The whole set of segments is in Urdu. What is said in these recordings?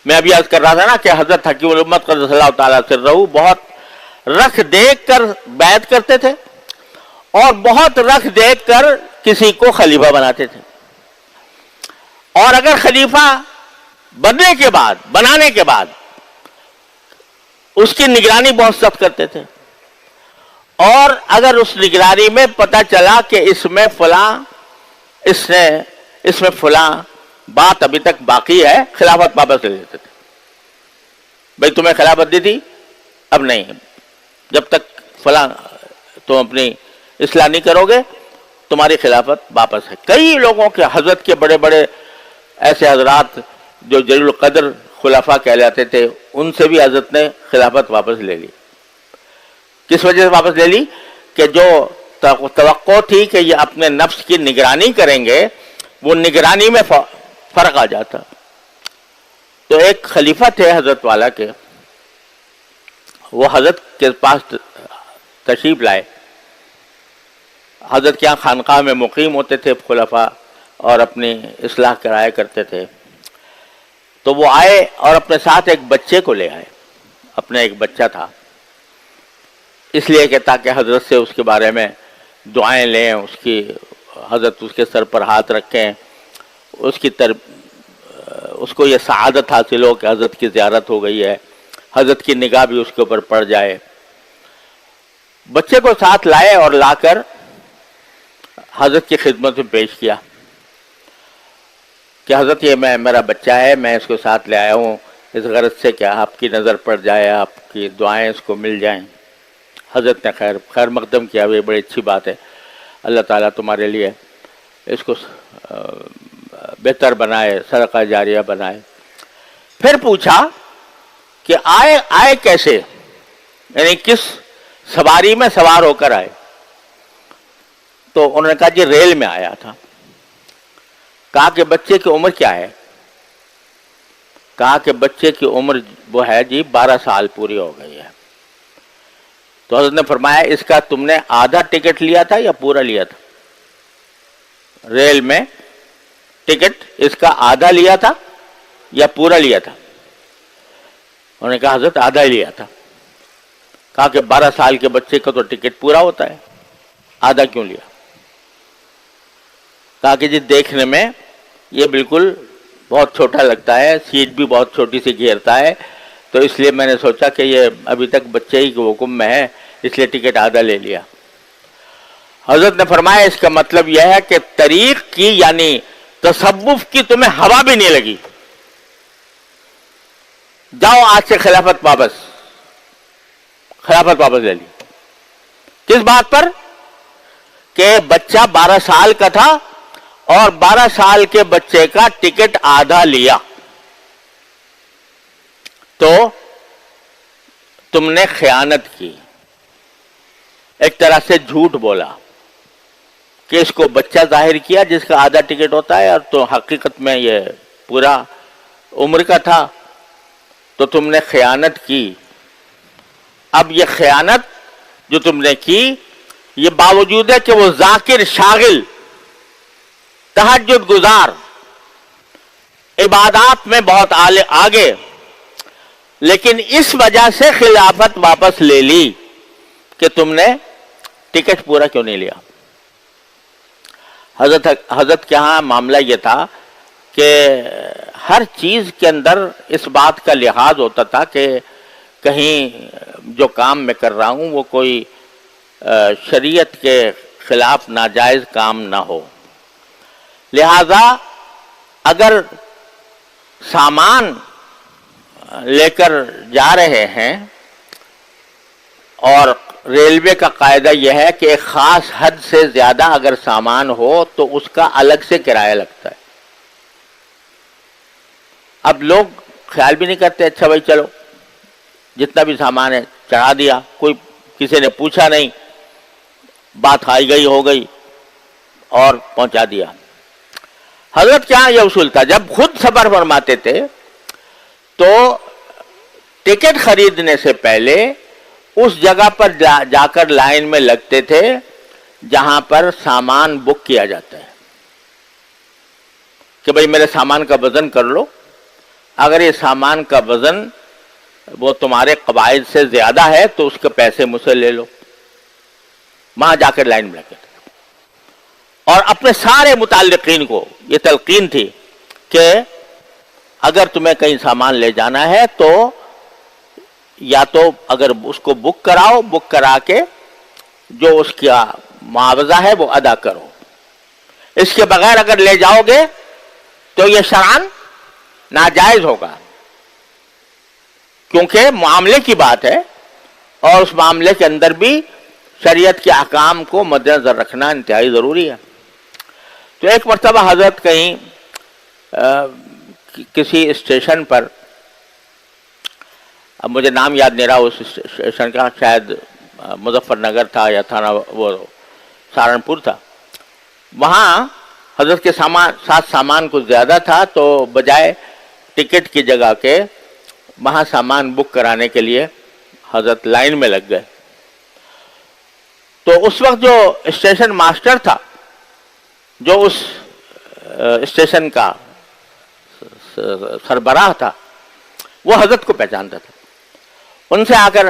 میں ابھی عرض کر رہا تھا نا کہ حضرت حکیم الامت قدس اللہ تعالیٰ سرہ بہت رکھ دیکھ کر بیعت کرتے تھے اور بہت رکھ دیکھ کر کسی کو خلیفہ بناتے تھے، اور اگر خلیفہ بنانے کے بعد اس کی نگرانی بہت سخت کرتے تھے، اور اگر اس نگرانی میں پتہ چلا کہ اس میں فلاں بات ابھی تک باقی ہے، خلافت واپس لے لیتے تھے. بھئی تمہیں خلافت دی تھی، اب نہیں، جب تک فلاں تم اپنی اصلاح نہیں کرو گے تمہاری خلافت واپس ہے. کئی لوگوں کے حضرت کے بڑے بڑے ایسے حضرات جو جلیل القدر خلفاء کہلاتے تھے، ان سے بھی حضرت نے خلافت واپس لے لی. کس وجہ سے واپس لے لی؟ کہ جو توقع تھی کہ یہ اپنے نفس کی نگرانی کریں گے، وہ نگرانی میں فرق آ جاتا. تو ایک خلیفہ تھے حضرت والا کے، وہ حضرت کے پاس تشریف لائے. حضرت کے یہاں خانقاہ میں مقیم ہوتے تھے خلفاء اور اپنی اصلاح کرایا کرتے تھے. تو وہ آئے اور اپنے ساتھ ایک بچے کو لے آئے. اپنا ایک بچہ تھا، اس لیے کہ تاکہ حضرت سے اس کے بارے میں دعائیں لیں، حضرت اس کے سر پر ہاتھ رکھیں، اس کو یہ سعادت حاصل ہو کہ حضرت کی زیارت ہو گئی ہے، حضرت کی نگاہ بھی اس کے اوپر پڑ جائے. بچے کو ساتھ لائے اور لا کر حضرت کی خدمت میں پیش کیا کہ حضرت یہ میرا بچہ ہے، میں اس کو ساتھ لے آیا ہوں اس غرض سے کہ آپ کی نظر پڑ جائے، آپ کی دعائیں اس کو مل جائیں. حضرت نے خیر مقدم کیا، یہ بڑی اچھی بات ہے، اللہ تعالیٰ تمہارے لیے اس کو بہتر بنائے، صدقہ جاریہ بنائے. پھر پوچھا کہ آئے کیسے، یعنی کس سواری میں سوار ہو کر آئے؟ تو انہوں نے کہا جی ریل میں آیا تھا. کہا کہ بچے کی عمر کیا ہے؟ کہا کہ بچے کی عمر وہ ہے جی 12 سال پوری ہو گئی ہے. تو حضرت نے فرمایا اس کا تم نے آدھا ٹکٹ لیا تھا یا پورا لیا تھا؟ ریل میں ٹکٹ اس کا آدھا لیا تھا یا پورا لیا تھا؟ انہوں نے کہا حضرت آدھا ہی لیا تھا. کہا کہ 12 سال کے بچے کا تو ٹکٹ پورا ہوتا ہے، آدھا کیوں لیا؟ کہا کہ جی دیکھنے میں یہ بالکل بہت چھوٹا لگتا ہے، سیٹ بھی بہت چھوٹی سی گھیرتا ہے، تو اس لیے میں نے سوچا کہ یہ ابھی تک بچے ہی کے حکم میں ہے، اس لیے ٹکٹ آدھا لے لیا. حضرت نے فرمایا اس کا مطلب یہ ہے کہ طریق کی یعنی تصوف کی تمہیں ہوا بھی نہیں لگی، جاؤ آج سے خلافت واپس لے لی. کس بات پر؟ کہ بچہ 12 سال کا تھا اور 12 سال کے بچے کا ٹکٹ آدھا لیا، تو تم نے خیانت کی، ایک طرح سے جھوٹ بولا کہ اس کو بچہ ظاہر کیا جس کا آدھا ٹکٹ ہوتا ہے، اور تو حقیقت میں یہ پورا عمر کا تھا، تو تم نے خیانت کی. اب یہ خیانت جو تم نے کی، یہ باوجود ہے کہ وہ ذاکر، شاغل، تہجد گزار، عبادات میں بہت آگے، لیکن اس وجہ سے خلافت واپس لے لی کہ تم نے ٹکٹ پورا کیوں نہیں لیا. حضرت کے ہاں معاملہ یہ تھا کہ ہر چیز کے اندر اس بات کا لحاظ ہوتا تھا کہ کہیں جو کام میں کر رہا ہوں وہ کوئی شریعت کے خلاف ناجائز کام نہ ہو. لہذا اگر سامان لے کر جا رہے ہیں، اور ریلوے کا قاعدہ یہ ہے کہ ایک خاص حد سے زیادہ اگر سامان ہو تو اس کا الگ سے کرایہ لگتا ہے. اب لوگ خیال بھی نہیں کرتے، اچھا بھائی چلو جتنا بھی سامان ہے چڑھا دیا، کوئی کسی نے پوچھا نہیں، بات آئی گئی ہو گئی اور پہنچا دیا. حضرت کیا یہ اصول تھا، جب خود سفر فرماتے تھے تو ٹکٹ خریدنے سے پہلے اس جگہ پر جا کر لائن میں لگتے تھے جہاں پر سامان بک کیا جاتا ہے کہ بھئی میرے سامان کا وزن کر لو، اگر یہ سامان کا وزن وہ تمہارے قواعد سے زیادہ ہے تو اس کے پیسے مجھ سے لے لو. وہاں جا کر لائن میں لگے. اور اپنے سارے متعلقین کو یہ تلقین تھی کہ اگر تمہیں کہیں سامان لے جانا ہے تو یا تو اگر اس کو بک کراؤ، بک کرا کے جو اس کا معاوضہ ہے وہ ادا کرو. اس کے بغیر اگر لے جاؤ گے تو یہ شرعاً ناجائز ہوگا، کیونکہ معاملے کی بات ہے اور اس معاملے کے اندر بھی شریعت کے احکام کو مد نظر رکھنا انتہائی ضروری ہے. تو ایک مرتبہ حضرت کہیں کسی اسٹیشن پر، اب مجھے نام یاد نہیں رہا اس اسٹیشن کا، شاید مظفر نگر تھا یا تھانہ وہ سہارنپور تھا. وہاں حضرت کے ساتھ سامان کچھ زیادہ تھا تو بجائے ٹکٹ کی جگہ کے وہاں سامان بک کرانے کے لیے حضرت لائن میں لگ گئے. تو اس وقت جو اسٹیشن ماسٹر تھا، جو اس اسٹیشن کا سربراہ تھا، وہ حضرت کو پہچانتا تھا. ان سے آ کر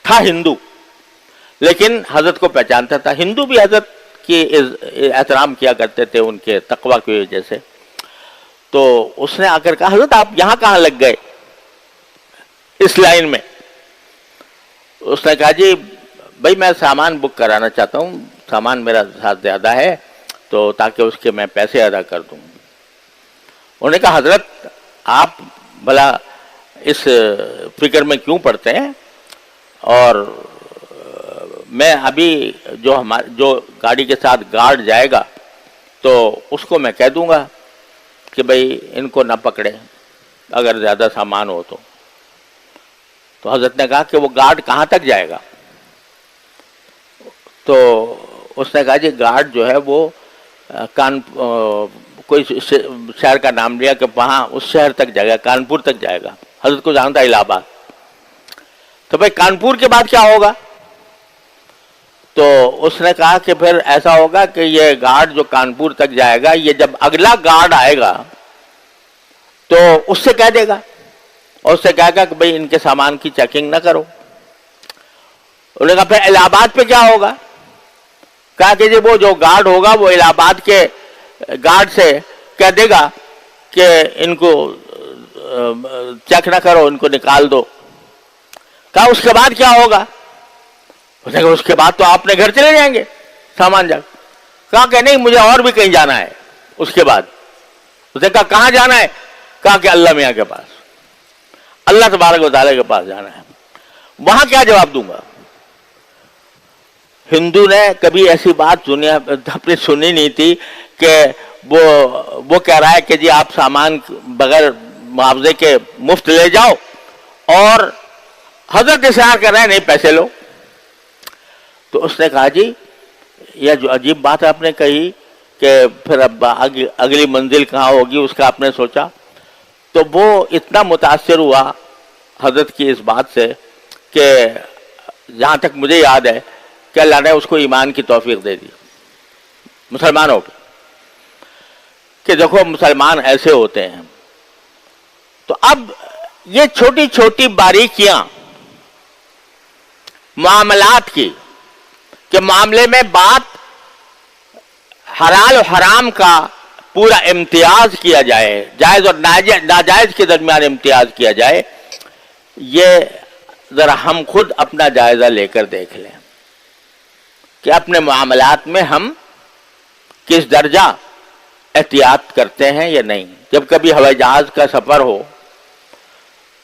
تھا ہندو، لیکن حضرت کو پہچانتا تھا. ہندو بھی حضرت کی احترام کیا کرتے تھے ان کے تقوی کی وجہ سے. تو اس نے آ کر کہا حضرت آپ یہاں کہاں لگ گئے اس لائن میں؟ اس نے کہا جی بھائی میں سامان بک کرانا چاہتا ہوں، سامان میرا ساتھ زیادہ ہے تو تاکہ اس کے میں پیسے ادا کر دوں. انہوں نے کہا حضرت آپ بھلا اس فکر میں کیوں پڑتے ہیں، اور میں ابھی جو گاڑی کے ساتھ گارڈ جائے گا تو اس کو میں کہہ دوں گا کہ بھائی ان کو نہ پکڑے اگر زیادہ سامان ہو تو. تو حضرت نے کہا کہ وہ گارڈ کہاں تک جائے گا؟ تو اس نے کہا جی گارڈ جو ہے وہ کوئی شہر کا نام لیا کہ وہاں اس شہر تک جائے گا، کانپور تک جائے گا. حضرت کو جانا تھا الہ آباد. تو بھائی کانپور کے بعد کیا ہوگا؟ تو اس نے کہا کہ پھر ایسا ہوگا کہ یہ گارڈ جو کانپور تک جائے گا، یہ جب اگلا گارڈ آئے گا تو اس سے کہہ دے گا اور اس سے کہے گا کہ بھئی ان کے سامان کی چیکنگ نہ کرو. انہوں نے کہا پھر الہ آباد پہ کیا ہوگا؟ کہا کہ جی وہ جو گارڈ ہوگا وہ الہ آباد کے گارڈ سے کہہ دے گا کہ ان کو چیک نہ کرو، ان کو نکال دو. کہا اس کے بعد کیا ہوگا؟ اس کے بعد تو آپ اپنے گھر چلے جائیں گے سامان جا. کہا کہ نہیں مجھے اور بھی کہیں جانا ہے اس کے بعد. اس نے کہا کہاں جانا ہے؟ کہا کہ اللہ میاں کے پاس، اللہ تبارک و تعالیٰ کے پاس جانا ہے. وہاں کیا جواب دوں گا؟ ہندو نے کبھی ایسی بات اپنی سنی نہیں تھی کہ وہ کہہ رہا ہے کہ جی آپ سامان بغیر معاوضے کے مفت لے جاؤ، اور حضرت اصرار کر رہے ہیں نہیں پیسے لو. تو اس نے کہا جی یہ جو عجیب بات آپ نے کہی کہ پھر اب اگلی منزل کہاں ہوگی اس کا آپ نے سوچا. تو وہ اتنا متاثر ہوا حضرت کی اس بات سے کہ جہاں تک مجھے یاد ہے کہ اللہ نے اس کو ایمان کی توفیق دے دی مسلمانوں پہ، کہ دیکھو مسلمان ایسے ہوتے ہیں. تو اب یہ چھوٹی چھوٹی باریکیاں معاملات کی، کہ معاملے میں بات حلال و حرام کا پورا امتیاز کیا جائے، جائز اور ناجائز کے درمیان امتیاز کیا جائے، یہ ذرا ہم خود اپنا جائزہ لے کر دیکھ لیں کہ اپنے معاملات میں ہم کس درجہ احتیاط کرتے ہیں یا نہیں. جب کبھی ہوائی جہاز کا سفر ہو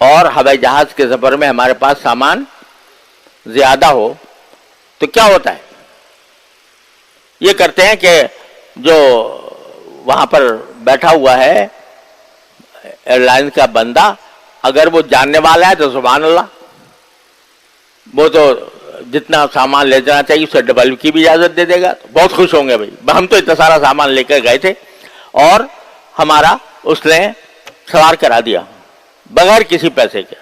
اور ہوائی جہاز کے سفر میں ہمارے پاس سامان زیادہ ہو تو کیا ہوتا ہے؟ یہ کرتے ہیں کہ جو وہاں پر بیٹھا ہوا ہے ایئر لائن کا بندہ، اگر وہ جاننے والا ہے تو سبحان اللہ، وہ تو جتنا سامان لے جانا چاہیے اسے ڈبل کی بھی اجازت دے دے گا. بہت خوش ہوں گے بھائی ہم تو اتنا سارا سامان لے کر گئے تھے اور ہمارا اس نے سوار کرا دیا بغیر کسی پیسے کے.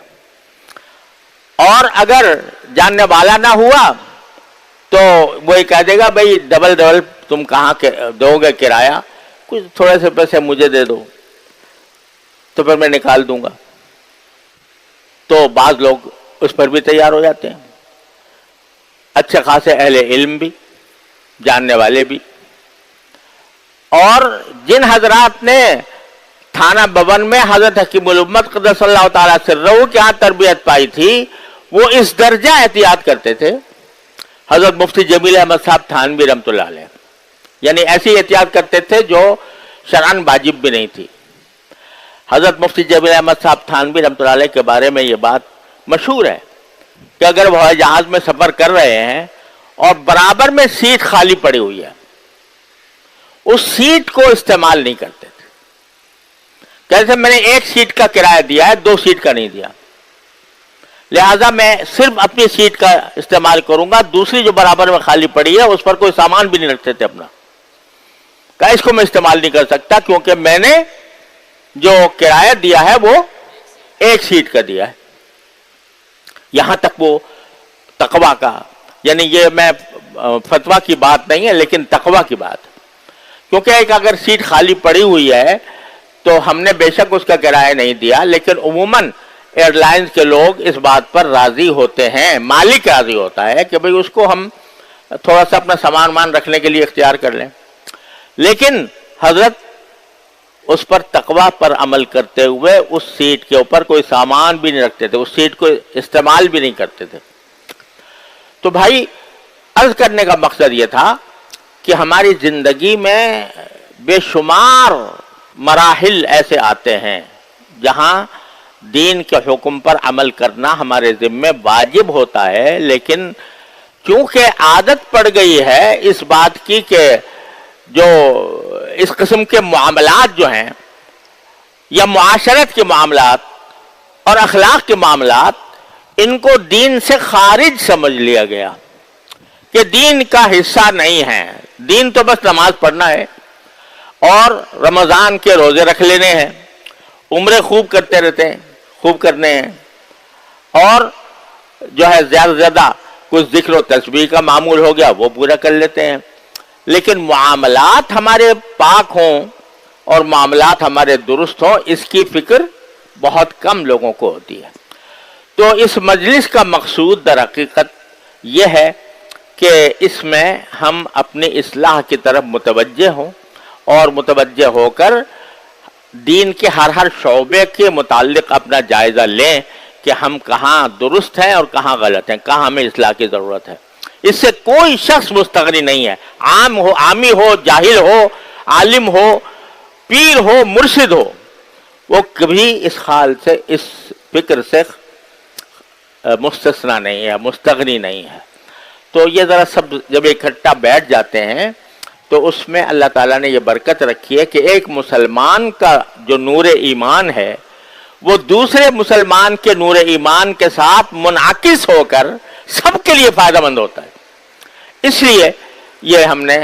اور اگر جاننے والا نہ ہوا تو وہی کہہ دے گا بھائی ڈبل تم کہاں دو گے کرایہ، کچھ تھوڑے سے پیسے مجھے دے دو. تو پھر میں نکال دوں گا. تو بعض لوگ اس پر بھی تیار ہو جاتے ہیں، اچھے خاصے اہل علم بھی، جاننے والے بھی. اور جن حضرات نے تھانہ بون میں حضرت حکیم الامت قدس اللہ تعالیٰ سرہ کے ہاں تربیت پائی تھی، وہ اس درجہ احتیاط کرتے تھے. حضرت مفتی جمیل احمد صاحب تھانوی رحمۃ اللہ علیہ، یعنی ایسی احتیاط کرتے تھے جو شرعاً واجب بھی نہیں تھی. حضرت مفتی جمیل احمد صاحب تھانوی رحمۃ اللہ علیہ کے بارے میں یہ بات مشہور ہے کہ اگر وہ ہوائی جہاز میں سفر کر رہے ہیں اور برابر میں سیٹ خالی پڑی ہوئی ہے، اس سیٹ کو استعمال نہیں کرتے تھے. کیسے میں نے ایک سیٹ کا کرایہ دیا ہے، 2 سیٹ کا نہیں دیا، لہذا میں صرف اپنی سیٹ کا استعمال کروں گا، دوسری جو برابر میں خالی پڑی ہے اس پر کوئی سامان بھی نہیں رکھتے تھے اپنا. کہا اس کو میں استعمال نہیں کر سکتا کیونکہ میں نے جو کرایہ دیا ہے وہ ایک سیٹ کا دیا ہے. یہاں تک وہ تقویٰ کا، یعنی یہ میں فتویٰ کی بات نہیں ہے لیکن تقویٰ کی بات ہے. کیونکہ ایک اگر سیٹ خالی پڑی ہوئی ہے تو ہم نے بے شک اس کا کرایہ نہیں دیا، لیکن عموماً ایئر لائنز کے لوگ اس بات پر راضی ہوتے ہیں، مالک راضی ہوتا ہے کہ بھئی اس کو ہم تھوڑا سا اپنا سامان رکھنے کے لیے اختیار کر لیں. لیکن حضرت اس پر تقویٰ پر عمل کرتے ہوئے اس سیٹ کے اوپر کوئی سامان بھی نہیں رکھتے تھے، اس سیٹ کو استعمال بھی نہیں کرتے تھے. تو بھائی عرض کرنے کا مقصد یہ تھا کہ ہماری زندگی میں بے شمار مراحل ایسے آتے ہیں جہاں دین کے حکم پر عمل کرنا ہمارے ذمہ واجب ہوتا ہے، لیکن چونکہ عادت پڑ گئی ہے اس بات کی کہ جو اس قسم کے معاملات جو ہیں یا معاشرت کے معاملات اور اخلاق کے معاملات، ان کو دین سے خارج سمجھ لیا گیا کہ دین کا حصہ نہیں ہے. دین تو بس نماز پڑھنا ہے اور رمضان کے روزے رکھ لینے ہیں، عمرے خوب کرتے رہتے ہیں، خوب کرنے ہیں، اور جو ہے زیادہ سے زیادہ کچھ ذکر و تسبیح کا معمول ہو گیا وہ پورا کر لیتے ہیں. لیکن معاملات ہمارے پاک ہوں اور معاملات ہمارے درست ہوں، اس کی فکر بہت کم لوگوں کو ہوتی ہے. تو اس مجلس کا مقصود در حقیقت یہ ہے کہ اس میں ہم اپنی اصلاح کی طرف متوجہ ہوں اور متوجہ ہو کر دین کے ہر شعبے کے متعلق اپنا جائزہ لیں کہ ہم کہاں درست ہیں اور کہاں غلط ہیں، کہاں ہمیں اصلاح کی ضرورت ہے. اس سے کوئی شخص مستغنی نہیں ہے، عام ہو، عامی ہو، جاہل ہو، عالم ہو، پیر ہو، مرشد ہو، وہ کبھی اس خیال سے، اس فکر سے مستثنا نہیں ہے، مستغنی نہیں ہے. تو یہ ذرا سب جب اکٹھا بیٹھ جاتے ہیں تو اس میں اللہ تعالیٰ نے یہ برکت رکھی ہے کہ ایک مسلمان کا جو نور ایمان ہے وہ دوسرے مسلمان کے نور ایمان کے ساتھ منعکس ہو کر سب کے لیے فائدہ مند ہوتا ہے. اس لیے یہ ہم نے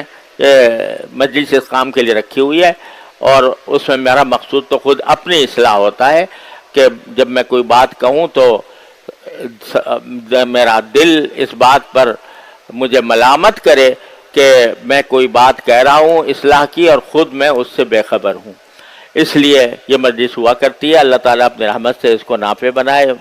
مجلس اس کام کے لیے رکھی ہوئی ہے، اور اس میں میرا مقصود تو خود اپنی اصلاح ہوتا ہے کہ جب میں کوئی بات کہوں تو میرا دل اس بات پر مجھے ملامت کرے کہ میں کوئی بات کہہ رہا ہوں اصلاح کی اور خود میں اس سے بے خبر ہوں. اس لیے یہ مجلس ہوا کرتی ہے. اللہ تعالیٰ اپنی رحمت سے اس کو نافع بنائے،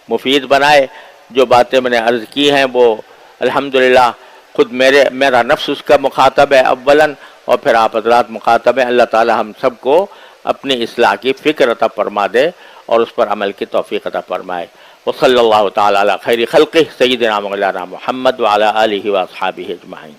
مفید بنائے. جو باتیں میں نے عرض کی ہیں وہ الحمدللہ خود میرا نفس اس کا مخاطب ہے اولاً، اور پھر آپ حضرات مخاطب ہیں. اللہ تعالیٰ ہم سب کو اپنی اصلاح کی فکر عطا فرما دے اور اس پر عمل کی توفیق عطا فرمائے. وصلی اللہ تعالیٰ علی خیر خلقہ سیدنا مولانا محمد وعلی آلہ واصحابہ اجمعین.